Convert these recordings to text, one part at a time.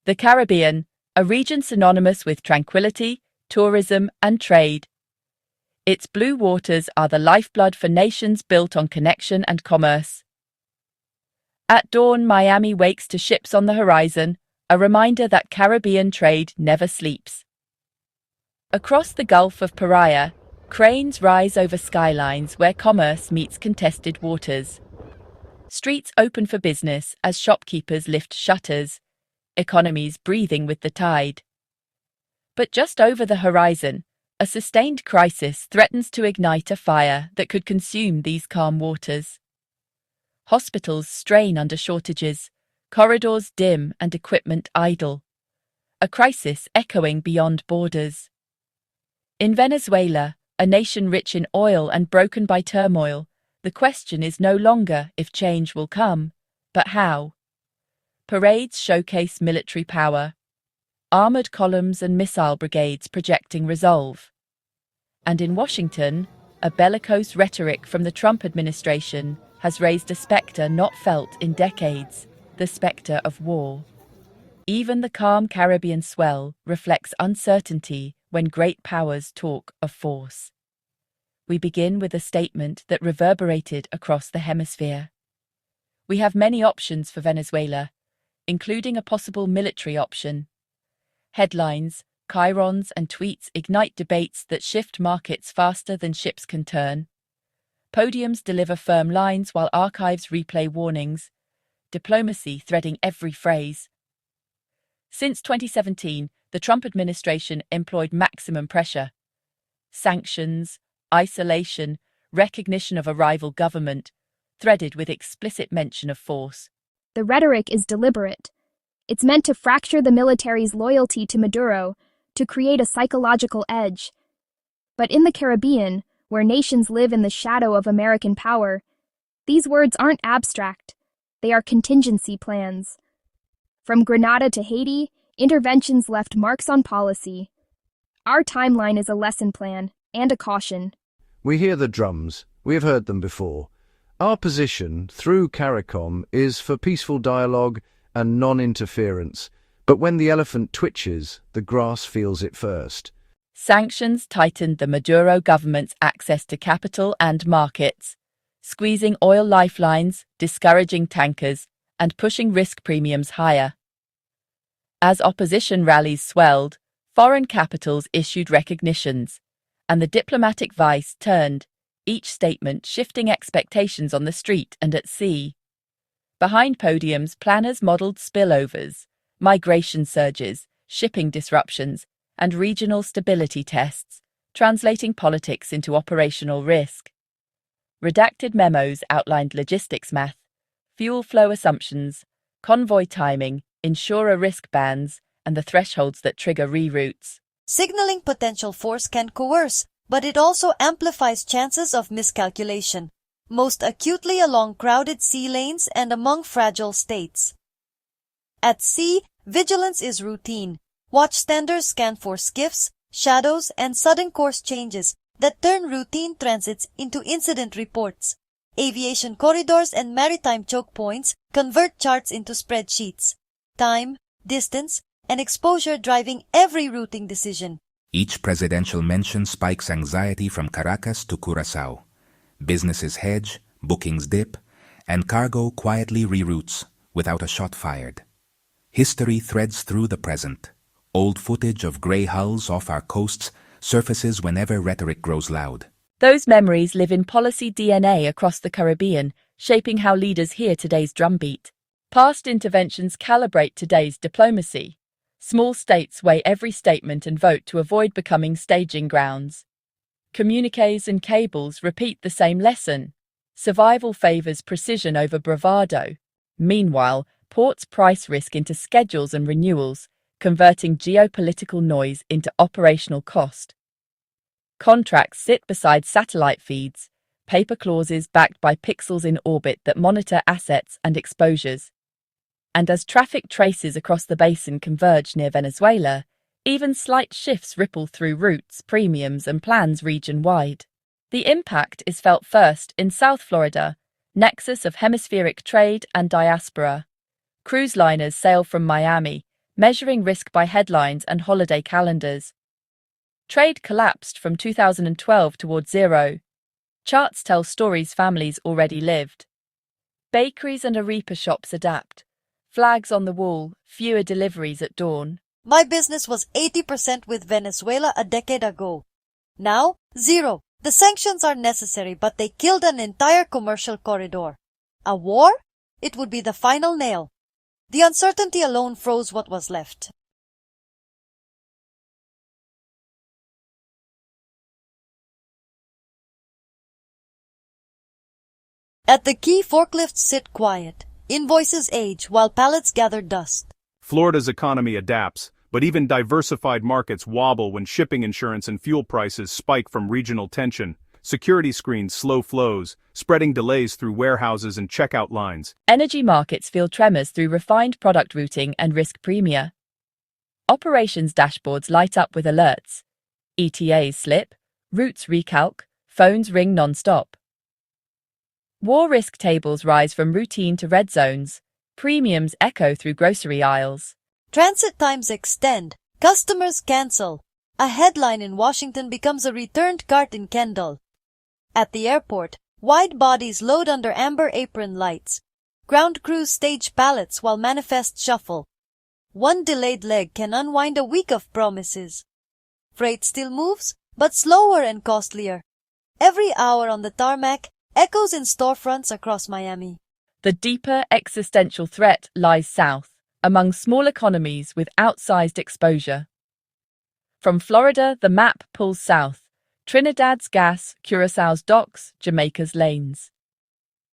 The Caribbean, a region synonymous with tranquility, tourism, and trade. Its blue waters are the lifeblood for nations built on connection and commerce. At dawn, Miami wakes to ships on the horizon, a reminder that Caribbean trade never sleeps. Across the Gulf of Paria, cranes rise over skylines where commerce meets contested waters. Streets open for business as shopkeepers lift shutters, economies breathing with the tide. But just over the horizon, a sustained crisis threatens to ignite a fire that could consume these calm waters. Hospitals strain under shortages, corridors dim and equipment idle. A crisis echoing beyond borders. In Venezuela, a nation rich in oil and broken by turmoil, the question is no longer if change will come, but how. Parades showcase military power, armored columns and missile brigades projecting resolve. And in Washington, a bellicose rhetoric from the Trump administration has raised a specter not felt in decades, the specter of war. Even the calm Caribbean swell reflects uncertainty when great powers talk of force. We begin with a statement that reverberated across the hemisphere. We have many options for Venezuela, including a possible military option. Headlines, chyrons, and tweets ignite debates that shift markets faster than ships can turn. Podiums deliver firm lines while archives replay warnings, diplomacy threading every phrase. Since 2017, the Trump administration employed maximum pressure. Sanctions, isolation, recognition of a rival government, threaded with explicit mention of force. The rhetoric is deliberate. It's meant to fracture the military's loyalty to Maduro, to create a psychological edge. But in the Caribbean, where nations live in the shadow of American power, these words aren't abstract. They are contingency plans. From Grenada to Haiti, interventions left marks on policy. Our timeline is a lesson plan and a caution. We hear the drums. We have heard them before. Our position, through CARICOM, is for peaceful dialogue and non-interference. But when the elephant twitches, the grass feels it first. Sanctions tightened the Maduro government's access to capital and markets, squeezing oil lifelines, discouraging tankers, and pushing risk premiums higher. As opposition rallies swelled, foreign capitals issued recognitions, and the diplomatic vice turned, each statement shifting expectations on the street and at sea. Behind podiums, planners modeled spillovers, migration surges, shipping disruptions, and regional stability tests, translating politics into operational risk. Redacted memos outlined logistics math, fuel flow assumptions, convoy timing, insurer risk bans, and the thresholds that trigger reroutes. Signaling potential force can coerce, but it also amplifies chances of miscalculation, most acutely along crowded sea lanes and among fragile states. At sea, vigilance is routine. Watchstanders scan for skiffs, shadows, and sudden course changes that turn routine transits into incident reports. Aviation corridors and maritime choke points convert charts into spreadsheets. Time, distance, and exposure driving every routing decision. Each presidential mention spikes anxiety from Caracas to Curaçao. Businesses hedge, bookings dip, and cargo quietly reroutes without a shot fired. History threads through the present. Old footage of grey hulls off our coasts surfaces whenever rhetoric grows loud. Those memories live in policy DNA across the Caribbean, shaping how leaders hear today's drumbeat. Past interventions calibrate today's diplomacy. Small states weigh every statement and vote to avoid becoming staging grounds. Communiques and cables repeat the same lesson. Survival favors precision over bravado. Meanwhile, ports price risk into schedules and renewals, converting geopolitical noise into operational cost. Contracts sit beside satellite feeds, paper clauses backed by pixels in orbit that monitor assets and exposures. And as traffic traces across the basin converge near Venezuela, even slight shifts ripple through routes, premiums, and plans region-wide. The impact is felt first in South Florida, nexus of hemispheric trade and diaspora. Cruise liners sail from Miami, measuring risk by headlines and holiday calendars. Trade collapsed from 2012 towards zero. Charts tell stories families already lived. Bakeries and arepa shops adapt. Flags on the wall, fewer deliveries at dawn. My business was 80% with Venezuela a decade ago. Now, zero. The sanctions are necessary, but they killed an entire commercial corridor. A war? It would be the final nail. The uncertainty alone froze what was left. At the quay, forklifts sit quiet. Invoices age while pallets gather dust. Florida's economy adapts, but even diversified markets wobble when shipping insurance and fuel prices spike from regional tension. Security screens slow flows, spreading delays through warehouses and checkout lines. Energy markets feel tremors through refined product routing and risk premia. Operations dashboards light up with alerts. ETAs slip, routes recalc, phones ring non-stop. War risk tables rise from routine to red zones. Premiums echo through grocery aisles. Transit times extend. Customers cancel. A headline in Washington becomes a returned cart in Kendall. At the airport, wide bodies load under amber apron lights. Ground crews stage pallets while manifests shuffle. One delayed leg can unwind a week of promises. Freight still moves, but slower and costlier. Every hour on the tarmac echoes in storefronts across Miami. The deeper existential threat lies south, among small economies with outsized exposure. From Florida, the map pulls south. Trinidad's gas, Curaçao's docks, Jamaica's lanes.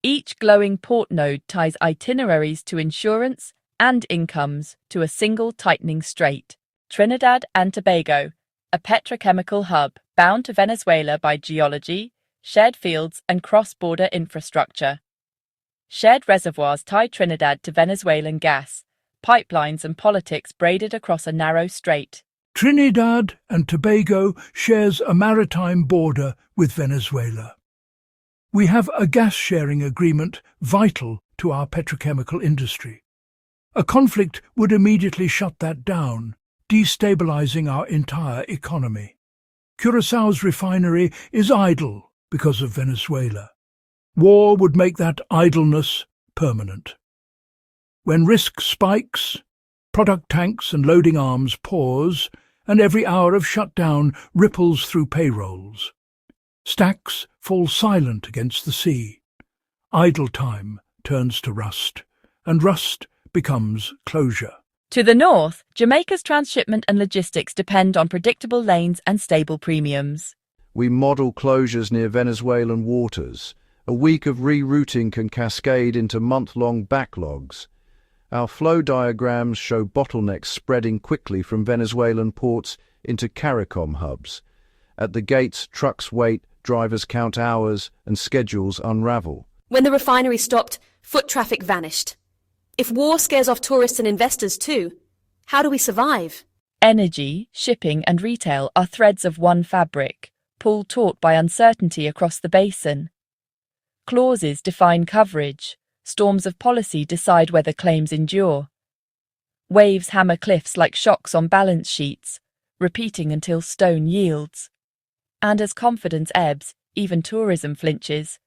Each glowing port node ties itineraries to insurance and incomes to a single tightening strait. Trinidad and Tobago, a petrochemical hub bound to Venezuela by geology, shared fields and cross-border infrastructure. Shared reservoirs tie Trinidad to Venezuelan gas, pipelines and politics braided across a narrow strait. Trinidad and Tobago shares a maritime border with Venezuela. We have a gas-sharing agreement vital to our petrochemical industry. A conflict would immediately shut that down, destabilizing our entire economy. Curaçao's refinery is idle because of Venezuela. War would make that idleness permanent. When risk spikes, product tanks and loading arms pause, and every hour of shutdown ripples through payrolls. Stacks fall silent against the sea. Idle time turns to rust, and rust becomes closure. To the north, Jamaica's transshipment and logistics depend on predictable lanes and stable premiums. We model closures near Venezuelan waters. A week of rerouting can cascade into month-long backlogs. Our flow diagrams show bottlenecks spreading quickly from Venezuelan ports into CARICOM hubs. At the gates, trucks wait, drivers count hours, and schedules unravel. When the refinery stopped, foot traffic vanished. If war scares off tourists and investors too, how do we survive? Energy, shipping and retail are threads of one fabric, pulled taut by uncertainty across the basin. Clauses define coverage. Storms of policy decide whether claims endure. Waves hammer cliffs like shocks on balance sheets, repeating until stone yields. And as confidence ebbs, even tourism flinches.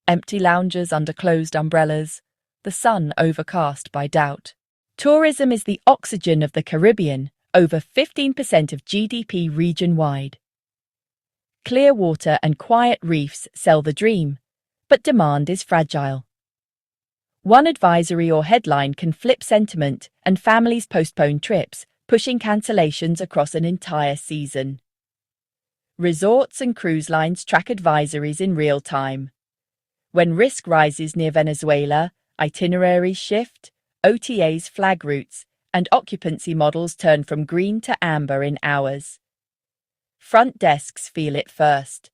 Empty loungers under closed umbrellas, the sun overcast by doubt. Tourism is the oxygen of the Caribbean, over 15% of GDP region-wide. Clear water and quiet reefs sell the dream, but demand is fragile. One advisory or headline can flip sentiment and families postpone trips, pushing cancellations across an entire season. Resorts and cruise lines track advisories in real time. When risk rises near Venezuela, itineraries shift, OTAs flag routes, and occupancy models turn from green to amber in hours. Front desks feel it first.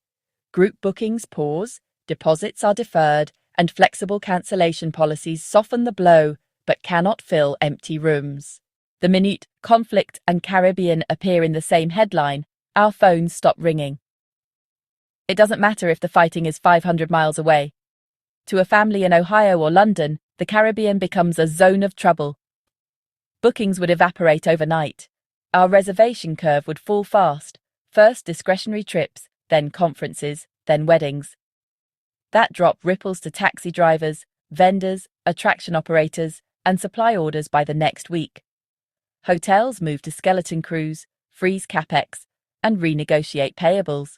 Group bookings pause, deposits are deferred, and flexible cancellation policies soften the blow but cannot fill empty rooms. The minute conflict and Caribbean appear in the same headline, our phones stop ringing. It doesn't matter if the fighting is 500 miles away. To a family in Ohio or London, the Caribbean becomes a zone of trouble. Bookings would evaporate overnight. Our reservation curve would fall fast. First discretionary trips, then conferences, then weddings. That drop ripples to taxi drivers, vendors, attraction operators, and supply orders by the next week. Hotels move to skeleton crews, freeze capex, and renegotiate payables.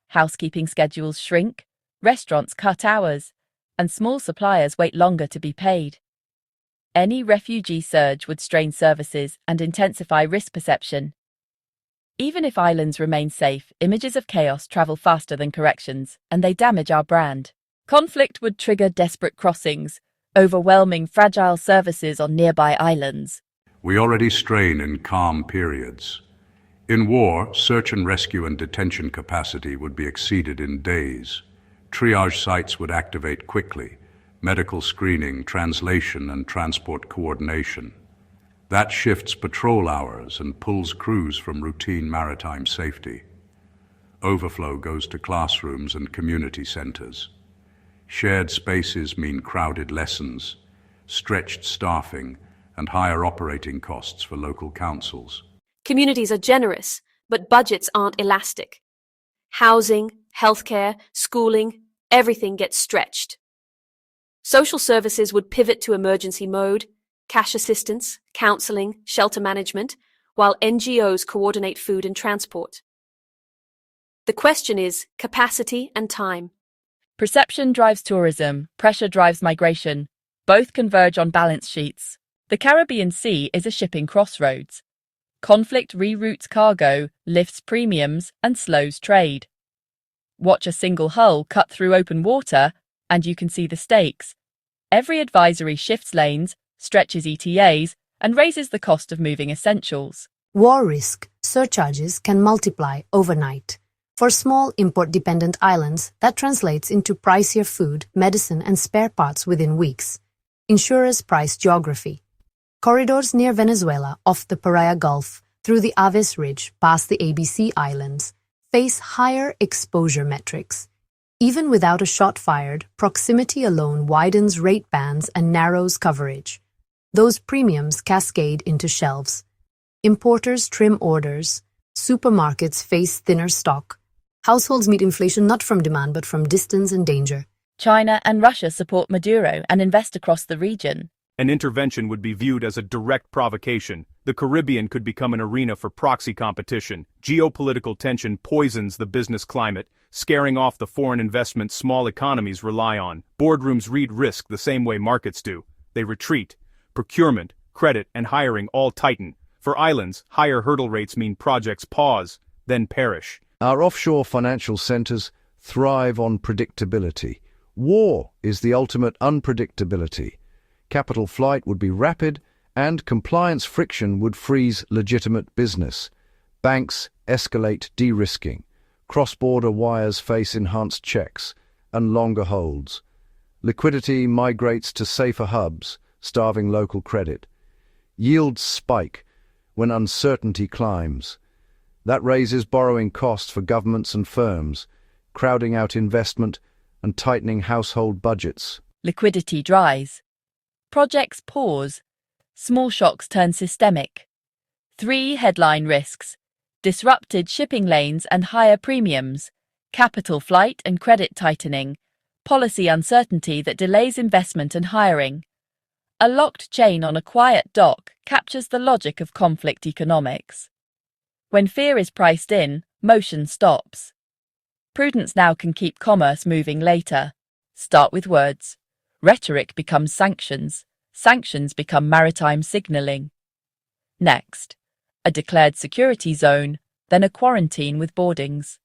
Housekeeping schedules shrink, restaurants cut hours, and small suppliers wait longer to be paid. Any refugee surge would strain services and intensify risk perception. Even if islands remain safe, images of chaos travel faster than corrections, and they damage our brand. Conflict would trigger desperate crossings, overwhelming fragile services on nearby islands. We already strain in calm periods. In war, search and rescue and detention capacity would be exceeded in days. Triage sites would activate quickly. Medical screening, translation, and transport coordination. That shifts patrol hours and pulls crews from routine maritime safety. Overflow goes to classrooms and community centers. Shared spaces mean crowded lessons, stretched staffing, and higher operating costs for local councils. Communities are generous, but budgets aren't elastic. Housing, healthcare, schooling, everything gets stretched. Social services would pivot to emergency mode, cash assistance, counselling, shelter management, while NGOs coordinate food and transport. The question is capacity and time. Perception drives tourism, pressure drives migration. Both converge on balance sheets. The Caribbean Sea is a shipping crossroads. Conflict reroutes cargo, lifts premiums, and slows trade. Watch a single hull cut through open water, and you can see the stakes. Every advisory shifts lanes, stretches ETAs, and raises the cost of moving essentials. War risk surcharges can multiply overnight. For small import-dependent islands, that translates into pricier food, medicine, and spare parts within weeks. Insurers price geography. Corridors near Venezuela, off the Paria Gulf, through the Aves Ridge, past the ABC Islands, face higher exposure metrics. Even without a shot fired, proximity alone widens rate bands and narrows coverage. Those premiums cascade into shelves. Importers trim orders. Supermarkets face thinner stock. Households meet inflation not from demand but from distance and danger. China and Russia support Maduro and invest across the region. An intervention would be viewed as a direct provocation. The Caribbean could become an arena for proxy competition. Geopolitical tension poisons the business climate, scaring off the foreign investment small economies rely on. Boardrooms read risk the same way markets do. They retreat. Procurement, credit, and hiring all tighten. For islands, higher hurdle rates mean projects pause, then perish. Our offshore financial centers thrive on predictability. War is the ultimate unpredictability. Capital flight would be rapid, and compliance friction would freeze legitimate business. Banks escalate de-risking. Cross-border wires face enhanced checks and longer holds. Liquidity migrates to safer hubs, starving local credit. Yields spike when uncertainty climbs. That raises borrowing costs for governments and firms, crowding out investment and tightening household budgets. Liquidity dries. Projects pause. Small shocks turn systemic. 3 headline risks: disrupted shipping lanes and higher premiums, capital flight and credit tightening, policy uncertainty that delays investment and hiring. A locked chain on a quiet dock captures the logic of conflict economics. When fear is priced in, motion stops. Prudence now can keep commerce moving later. Start with words. Rhetoric becomes sanctions. Sanctions become maritime signalling. Next, a declared security zone, then a quarantine with boardings.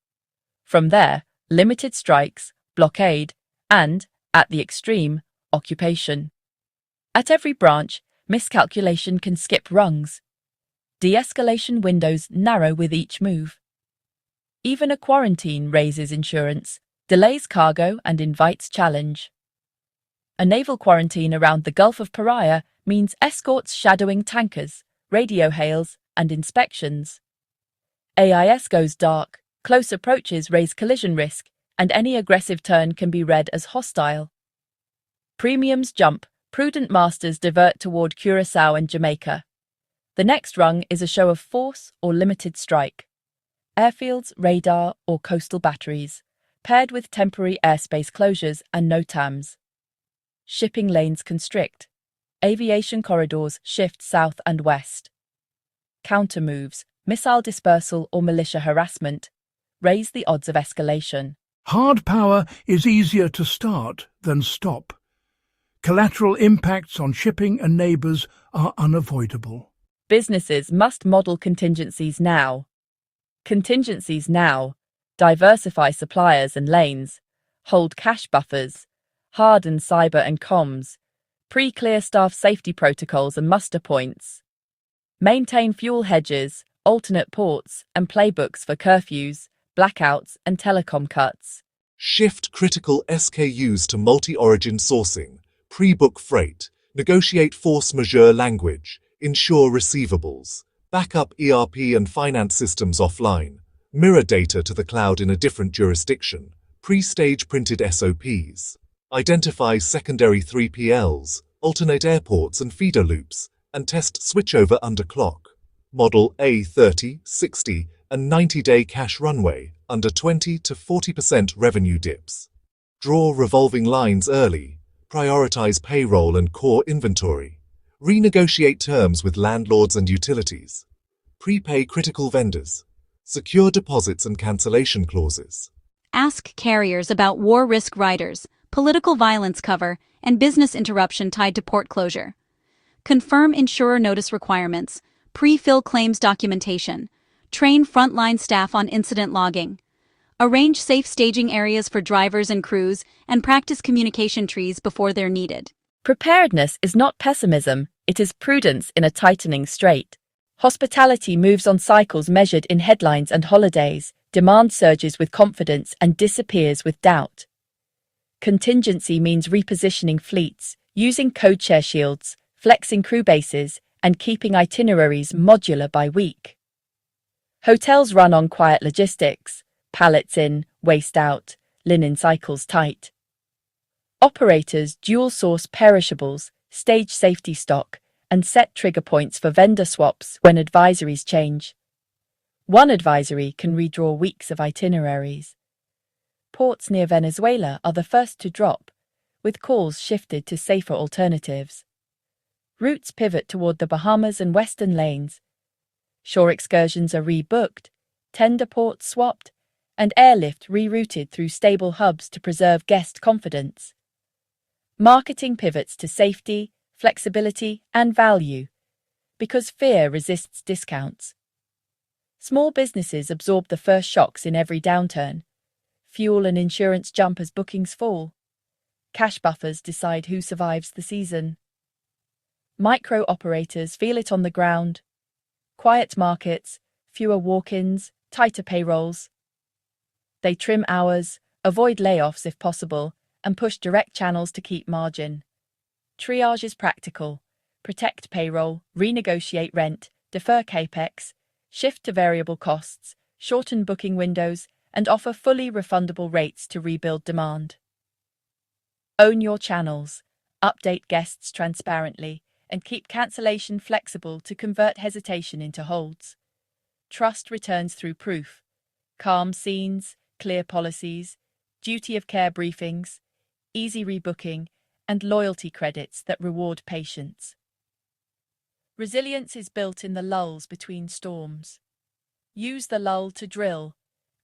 From there, limited strikes, blockade, and, at the extreme, occupation. At every branch, miscalculation can skip rungs. De-escalation windows narrow with each move. Even a quarantine raises insurance, delays cargo, and invites challenge. A naval quarantine around the Gulf of Paria means escorts shadowing tankers, radio hails, and inspections. AIS goes dark, close approaches raise collision risk, and any aggressive turn can be read as hostile. Premiums jump, Prudent masters divert toward Curaçao and Jamaica. The next rung is a show of force or limited strike. Airfields, radar, or coastal batteries, paired with temporary airspace closures and NOTAMs. Shipping lanes constrict. Aviation corridors shift south and west. Countermoves, missile dispersal or militia harassment, raise the odds of escalation. Hard power is easier to start than stop. Collateral impacts on shipping and neighbours are unavoidable. Businesses must model contingencies now. Contingencies now. Diversify suppliers and lanes. Hold cash buffers. Harden cyber and comms. Pre-clear staff safety protocols and muster points. Maintain fuel hedges, alternate ports, and playbooks for curfews, blackouts, and telecom cuts. Shift critical SKUs to multi-origin sourcing. Pre-book freight. Negotiate force majeure language. Ensure receivables. Backup ERP and finance systems offline. Mirror data to the cloud in a different jurisdiction. Pre-stage printed SOPs. Identify secondary 3PLs, alternate airports and feeder loops, and test switchover under clock. Model a 30, 60, and 90-day cash runway under 20 to 40% revenue dips. Draw revolving lines early. Prioritize payroll and core inventory. Renegotiate terms with landlords and utilities. Prepay critical vendors. Secure deposits and cancellation clauses. Ask carriers about war risk riders, political violence cover, and business interruption tied to port closure. Confirm insurer notice requirements. Pre-fill claims documentation. Train frontline staff on incident logging. Arrange safe staging areas for drivers and crews, and practice communication trees before they're needed. Preparedness is not pessimism, it is prudence in a tightening strait. Hospitality moves on cycles measured in headlines and holidays, demand surges with confidence and disappears with doubt. Contingency means repositioning fleets, using codeshare shields, flexing crew bases, and keeping itineraries modular by week. Hotels run on quiet logistics, pallets in, waste out, linen cycles tight. Operators dual-source perishables, stage safety stock, and set trigger points for vendor swaps when advisories change. One advisory can redraw weeks of itineraries. Ports near Venezuela are the first to drop, with calls shifted to safer alternatives. Routes pivot toward the Bahamas and western lanes. Shore excursions are rebooked, tender ports swapped, and airlift rerouted through stable hubs to preserve guest confidence. Marketing pivots to safety, flexibility, and value, because fear resists discounts. Small businesses absorb the first shocks in every downturn. Fuel and insurance jump as bookings fall. Cash buffers decide who survives the season. Micro operators feel it on the ground. Quiet markets, fewer walk-ins, tighter payrolls. They trim hours, avoid layoffs if possible, and push direct channels to keep margin. Triage is practical. Protect payroll, renegotiate rent, defer capex, shift to variable costs, shorten booking windows, and offer fully refundable rates to rebuild demand. Own your channels, update guests transparently, and keep cancellation flexible to convert hesitation into holds. Trust returns through proof. Calm scenes, clear policies, duty of care briefings, easy rebooking, and loyalty credits that reward patience. Resilience is built in the lulls between storms. Use the lull to drill.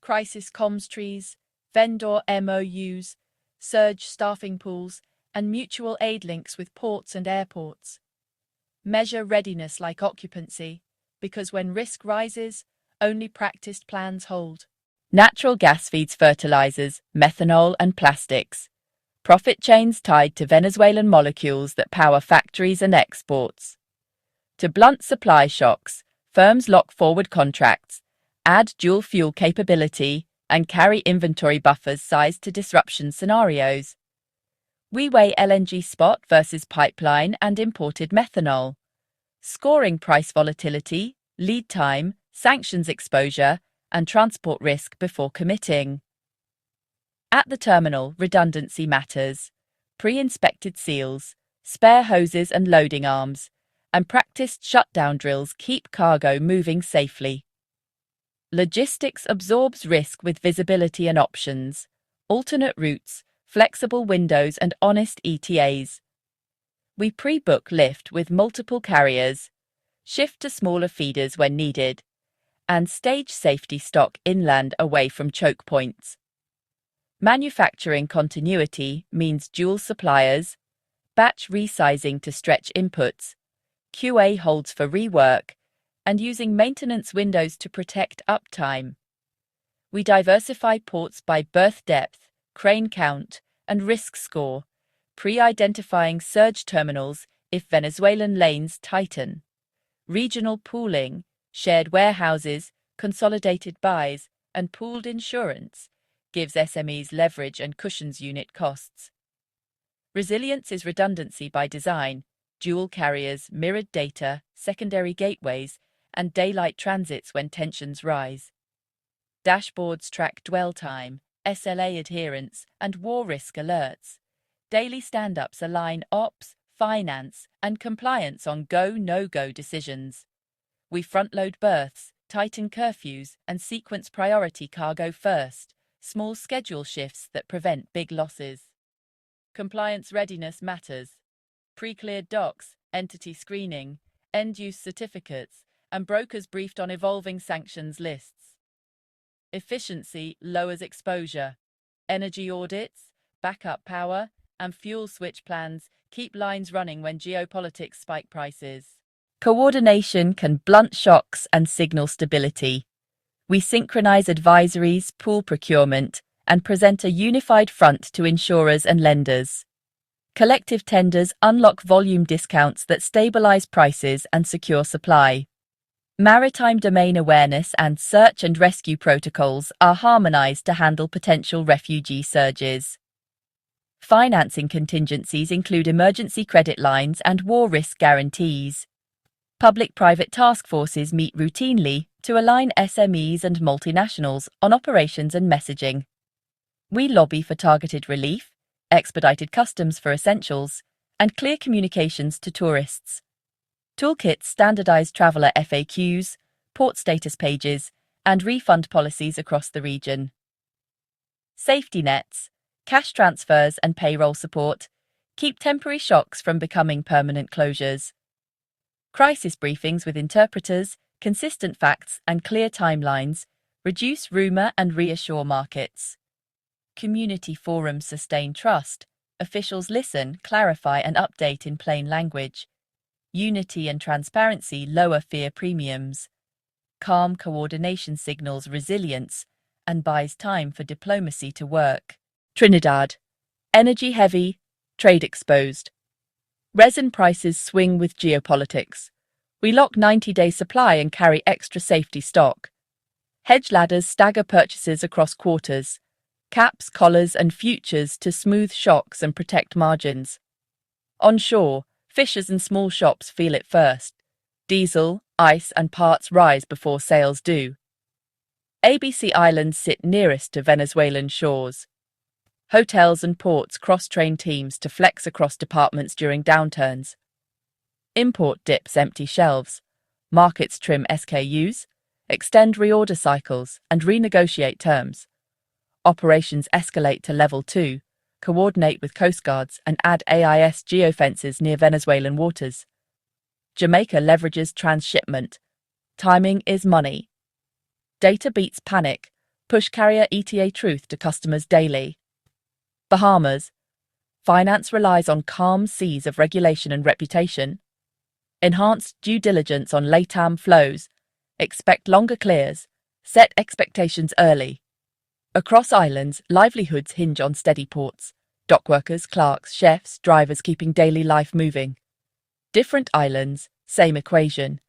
Crisis comms trees, vendor MOUs, surge staffing pools, and mutual aid links with ports and airports. Measure readiness like occupancy, because when risk rises, only practiced plans hold. Natural gas feeds fertilizers, methanol, and plastics. Profit chains tied to Venezuelan molecules that power factories and exports. To blunt supply shocks, firms lock forward contracts, add dual fuel capability, and carry inventory buffers sized to disruption scenarios. We weigh LNG spot versus pipeline and imported methanol, scoring price volatility, lead time, sanctions exposure, and transport risk before committing. At the terminal, redundancy matters. Pre-inspected seals, spare hoses and loading arms, and practiced shutdown drills keep cargo moving safely. Logistics absorbs risk with visibility and options, alternate routes, flexible windows and honest ETAs. We pre-book lift with multiple carriers, shift to smaller feeders when needed, and stage safety stock inland away from choke points. Manufacturing continuity means dual suppliers, batch resizing to stretch inputs, QA holds for rework, and using maintenance windows to protect uptime. We diversify ports by berth depth, crane count, and risk score, pre-identifying surge terminals if Venezuelan lanes tighten. Regional pooling, shared warehouses, consolidated buys, and pooled insurance gives SMEs leverage and cushions unit costs. Resilience is redundancy by design, dual carriers, mirrored data, secondary gateways, and daylight transits when tensions rise. Dashboards track dwell time, SLA adherence, and war risk alerts. Daily stand-ups align ops, finance, and compliance on go-no-go decisions. We front-load berths, tighten curfews, and sequence priority cargo first, small schedule shifts that prevent big losses. Compliance readiness matters. Pre-cleared docs, entity screening, end-use certificates, and brokers briefed on evolving sanctions lists. Efficiency lowers exposure. Energy audits, backup power, and fuel switch plans keep lines running when geopolitics spike prices. Coordination can blunt shocks and signal stability. We synchronize advisories, pool procurement, and present a unified front to insurers and lenders. Collective tenders unlock volume discounts that stabilize prices and secure supply. Maritime domain awareness and search and rescue protocols are harmonized to handle potential refugee surges. Financing contingencies include emergency credit lines and war risk guarantees. Public-private task forces meet routinely to align SMEs and multinationals on operations and messaging. We lobby for targeted relief, expedited customs for essentials, and clear communications to tourists. Toolkits standardize traveller FAQs, port status pages, and refund policies across the region. Safety nets, cash transfers and payroll support keep temporary shocks from becoming permanent closures. Crisis briefings with interpreters, consistent facts, and clear timelines reduce rumour and reassure markets. Community forums sustain trust. Officials listen, clarify, and update in plain language. Unity and transparency lower fear premiums. Calm coordination signals resilience and buys time for diplomacy to work. Trinidad. Energy heavy, trade exposed. Resin prices swing with geopolitics. We lock 90-day supply and carry extra safety stock. Hedge ladders stagger purchases across quarters. Caps, collars, and futures to smooth shocks and protect margins. Onshore, fishers and small shops feel it first. Diesel, ice, and parts rise before sales do. ABC Islands sit nearest to Venezuelan shores. Hotels and ports cross-train teams to flex across departments during downturns. Import dips empty shelves. Markets trim SKUs, extend reorder cycles, and renegotiate terms. Operations escalate to level 2, coordinate with coastguards, and add AIS geofences near Venezuelan waters. Jamaica leverages transshipment. Timing is money. Data beats panic. Push carrier ETA truth to customers daily. Bahamas. Finance relies on calm seas of regulation and reputation. Enhanced due diligence on LATAM flows. Expect longer clears. Set expectations early. Across islands, livelihoods hinge on steady ports. Dockworkers, clerks, chefs, drivers keeping daily life moving. Different islands, same equation.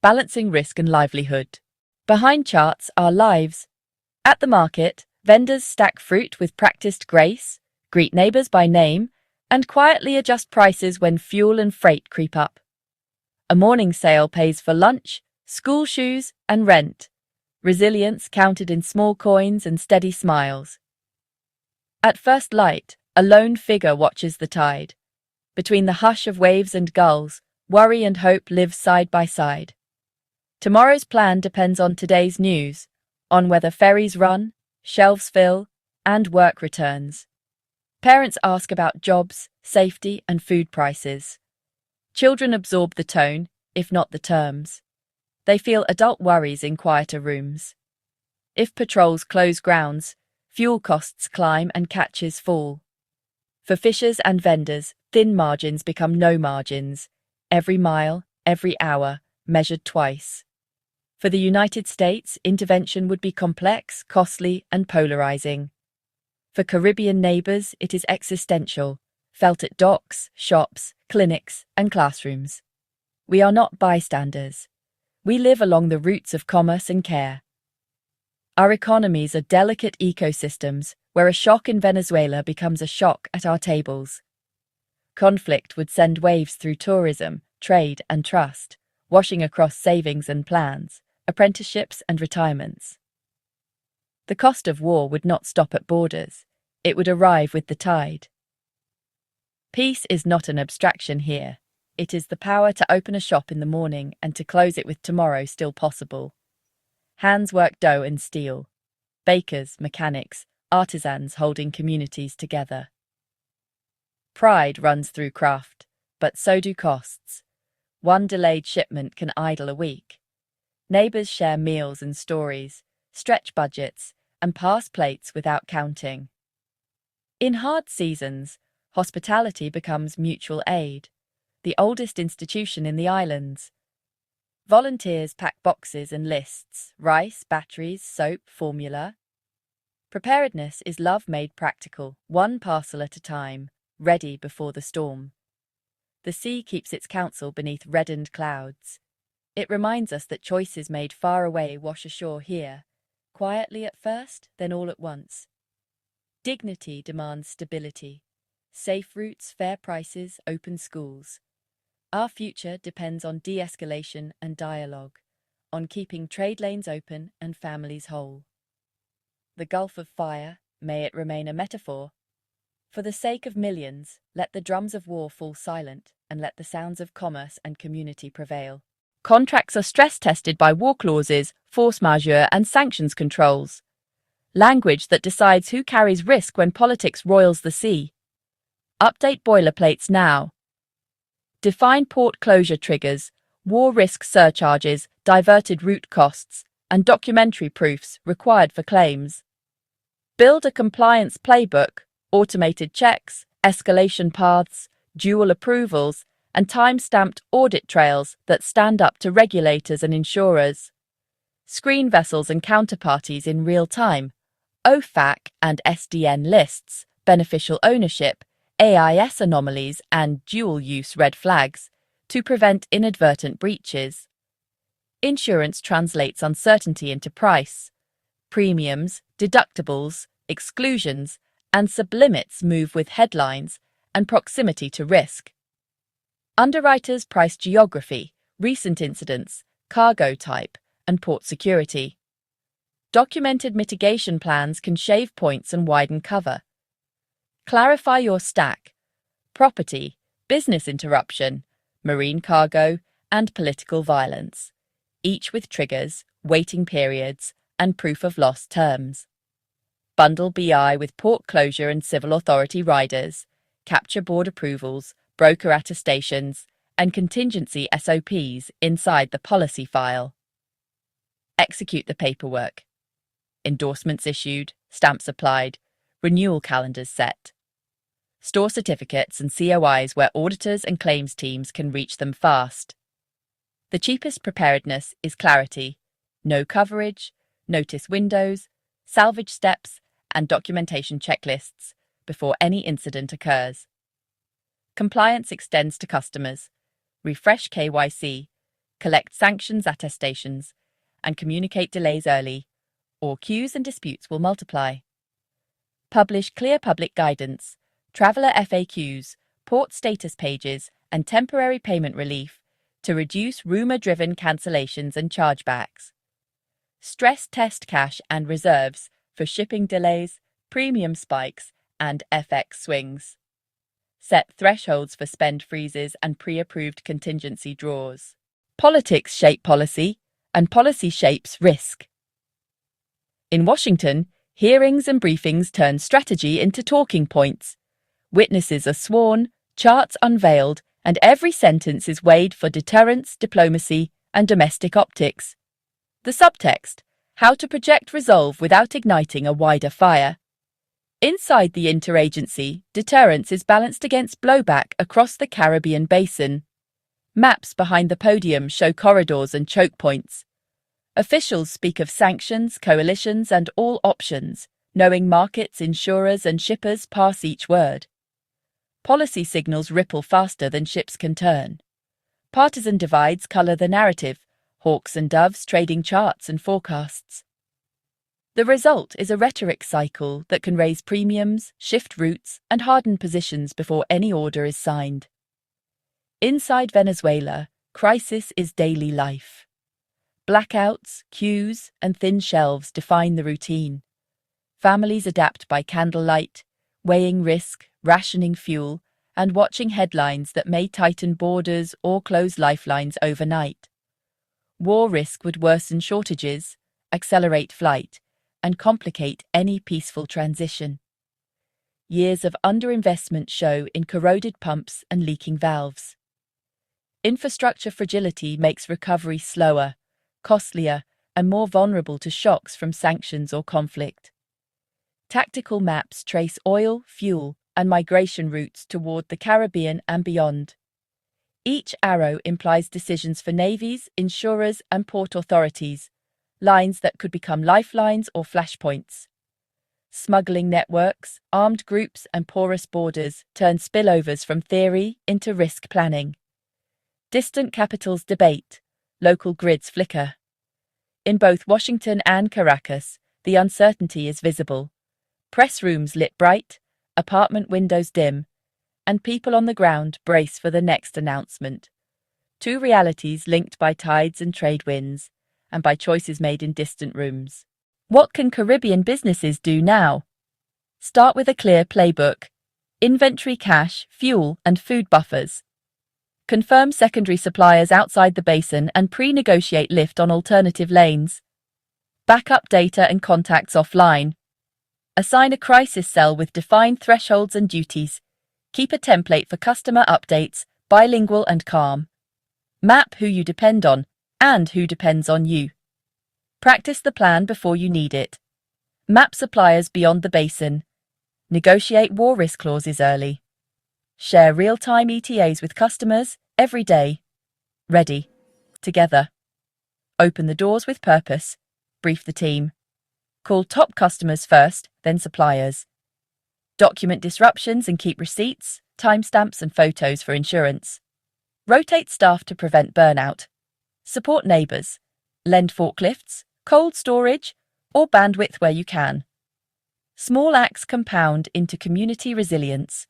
Balancing risk and livelihood. Behind charts are lives. At the market, vendors stack fruit with practiced grace, greet neighbours by name, and quietly adjust prices when fuel and freight creep up. A morning sale pays for lunch, school shoes, and rent. Resilience counted in small coins and steady smiles. At first light, a lone figure watches the tide. Between the hush of waves and gulls, worry and hope live side by side. Tomorrow's plan depends on today's news, on whether ferries run, shelves fill, and work returns. Parents ask about jobs, safety, and food prices. Children absorb the tone, if not the terms. They feel adult worries in quieter rooms. If patrols close grounds, fuel costs climb and catches fall. For fishers and vendors, thin margins become no margins. Every mile, every hour, measured twice. For the United States, intervention would be complex, costly, and polarizing. For Caribbean neighbors, it is existential, felt at docks, shops, clinics, and classrooms. We are not bystanders. We live along the routes of commerce and care. Our economies are delicate ecosystems where a shock in Venezuela becomes a shock at our tables. Conflict would send waves through tourism, trade, and trust, washing across savings and plans, apprenticeships and retirements. The cost of war would not stop at borders. It would arrive with the tide. Peace is not an abstraction here. It is the power to open a shop in the morning and to close it with tomorrow still possible. Hands work dough and steel. Bakers, mechanics, artisans holding communities together. Pride runs through craft, but so do costs. One delayed shipment can idle a week. Neighbors share meals and stories, stretch budgets, and pass plates without counting. In hard seasons, hospitality becomes mutual aid, the oldest institution in the islands. Volunteers pack boxes and lists, rice, batteries, soap, formula. Preparedness is love made practical, one parcel at a time, ready before the storm. The sea keeps its counsel beneath reddened clouds. It reminds us that choices made far away wash ashore here, quietly at first, then all at once. Dignity demands stability. Safe routes, fair prices, open schools. Our future depends on de-escalation and dialogue, on keeping trade lanes open and families whole. The Gulf of Fire, may it remain a metaphor. For the sake of millions, let the drums of war fall silent and let the sounds of commerce and community prevail. Contracts are stress-tested by war clauses, force majeure and sanctions controls. Language that decides who carries risk when politics roils the sea. Update boilerplates now. Define port closure triggers, war risk surcharges, diverted route costs, and documentary proofs required for claims. Build a compliance playbook, automated checks, escalation paths, dual approvals, and time-stamped audit trails that stand up to regulators and insurers. Screen vessels and counterparties in real time, OFAC and SDN lists, beneficial ownership, AIS anomalies and dual-use red flags to prevent inadvertent breaches. Insurance translates uncertainty into price. Premiums, deductibles, exclusions, and sublimits move with headlines and proximity to risk. Underwriters price geography, recent incidents, cargo type, and port security. Documented mitigation plans can shave points and widen cover. Clarify your stack: property, business interruption, marine cargo, and political violence, each with triggers, waiting periods, and proof of loss terms. Bundle BI with port closure and civil authority riders, capture board approvals, broker attestations, and contingency SOPs inside the policy file. Execute the paperwork. Endorsements issued, stamps applied, renewal calendars set. Store certificates and COIs where auditors and claims teams can reach them fast. The cheapest preparedness is clarity: no coverage, notice windows, salvage steps, and documentation checklists before any incident occurs. Compliance extends to customers. Refresh KYC, collect sanctions attestations, and communicate delays early, or queues and disputes will multiply. Publish clear public guidance, traveller FAQs, port status pages, and temporary payment relief to reduce rumour-driven cancellations and chargebacks. Stress test cash and reserves for shipping delays, premium spikes, and FX swings. set thresholds for spend freezes and pre-approved contingency draws. Politics shape policy, and policy shapes risk. In Washington, hearings and briefings turn strategy into talking points. Witnesses are sworn, charts unveiled, and every sentence is weighed for deterrence, diplomacy, and domestic optics. The subtext: how to project resolve without igniting a wider fire. Inside the interagency, deterrence is balanced against blowback across the Caribbean basin. Maps behind the podium show corridors and choke points. Officials speak of sanctions, coalitions, and all options, knowing markets, insurers, and shippers pass each word. Policy signals ripple faster than ships can turn. Partisan divides colour the narrative, hawks and doves trading charts and forecasts. The result is a rhetoric cycle that can raise premiums, shift routes, and harden positions before any order is signed. Inside Venezuela, crisis is daily life. Blackouts, queues, and thin shelves define the routine. Families adapt by candlelight, weighing risk, rationing fuel, and watching headlines that may tighten borders or close lifelines overnight. War risk would worsen shortages, accelerate flight, and complicate any peaceful transition. Years of underinvestment show in corroded pumps and leaking valves. Infrastructure fragility makes recovery slower, costlier, and more vulnerable to shocks from sanctions or conflict. Tactical maps trace oil, fuel, and migration routes toward the Caribbean and beyond. Each arrow implies decisions for navies, insurers, and port authorities, lines that could become lifelines or flashpoints. Smuggling networks, armed groups, and porous borders turn spillovers from theory into risk planning. Distant capitals debate, local grids flicker. In both Washington and Caracas, the uncertainty is visible. Press rooms lit bright, apartment windows dim, and people on the ground brace for the next announcement. Two realities linked by tides and trade winds, and by choices made in distant rooms. What can Caribbean businesses do now? Start with a clear playbook. Inventory cash, fuel, and food buffers. Confirm secondary suppliers outside the basin and pre-negotiate lift on alternative lanes. Backup data and contacts offline. Assign a crisis cell with defined thresholds and duties. Keep a template for customer updates, bilingual and calm. Map who you depend on and who depends on you. Practice the plan before you need it. Map suppliers beyond the basin. Negotiate war risk clauses early. Share real-time ETAs with customers every day. Ready. Together. Open the doors with purpose. Brief the team. Call top customers first, then suppliers. Document disruptions and keep receipts, timestamps and photos for insurance. Rotate staff to prevent burnout. Support neighbours. Lend forklifts, cold storage, or bandwidth where you can. Small acts compound into community resilience.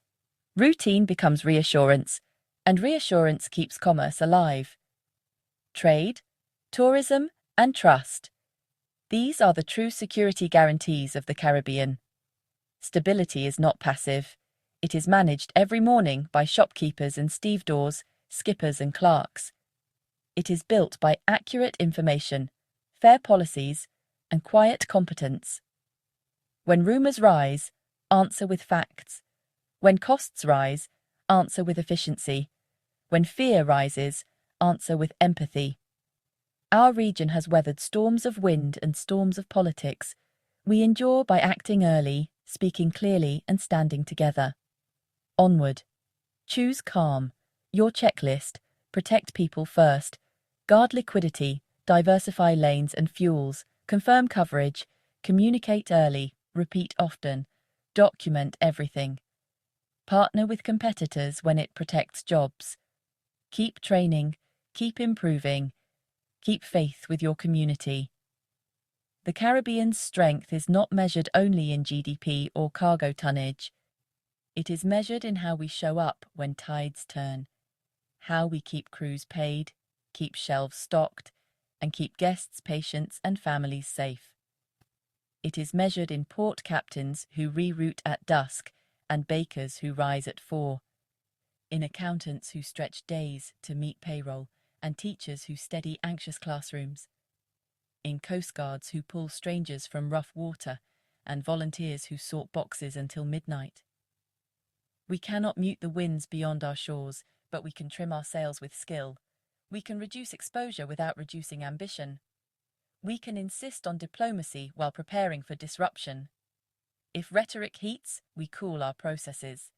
Routine becomes reassurance, and reassurance keeps commerce alive. Trade, tourism, and trust. These are the true security guarantees of the Caribbean. Stability is not passive. It is managed every morning by shopkeepers and stevedores, skippers and clerks. It is built by accurate information, fair policies, and quiet competence. When rumours rise, answer with facts. When costs rise, answer with efficiency. When fear rises, answer with empathy. Our region has weathered storms of wind and storms of politics. We endure by acting early, speaking clearly, and standing together. Onward. Choose calm. Your checklist. Protect people first. Guard liquidity. Diversify lanes and fuels. Confirm coverage. Communicate early. Repeat often. Document everything. Partner with competitors when it protects jobs. Keep training. Keep improving. Keep faith with your community. The Caribbean's strength is not measured only in GDP or cargo tonnage. It is measured in how we show up when tides turn, how we keep crews paid, keep shelves stocked, and keep guests, patients, and families safe. It is measured in port captains who reroute at dusk and bakers who rise at 4, in accountants who stretch days to meet payroll, and teachers who steady anxious classrooms, in coastguards who pull strangers from rough water, and volunteers who sort boxes until midnight. We cannot mute the winds beyond our shores, but we can trim our sails with skill. We can reduce exposure without reducing ambition. We can insist on diplomacy while preparing for disruption. If rhetoric heats, we cool our processes.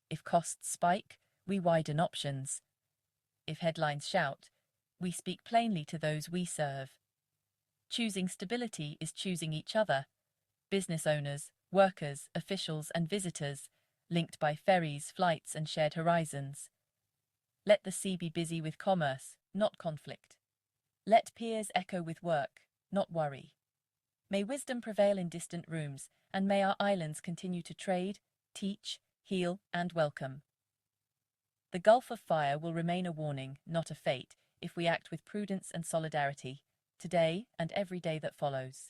If costs spike, we widen options. If headlines shout, we speak plainly to those we serve. Choosing stability is choosing each other. Business owners, workers, officials, and visitors, linked by ferries, flights, and shared horizons. Let the sea be busy with commerce, not conflict. Let piers echo with work, not worry. May wisdom prevail in distant rooms, and may our islands continue to trade, teach, heal, and welcome. The Gulf of Fire will remain a warning, not a fate, if we act with prudence and solidarity, today and every day that follows.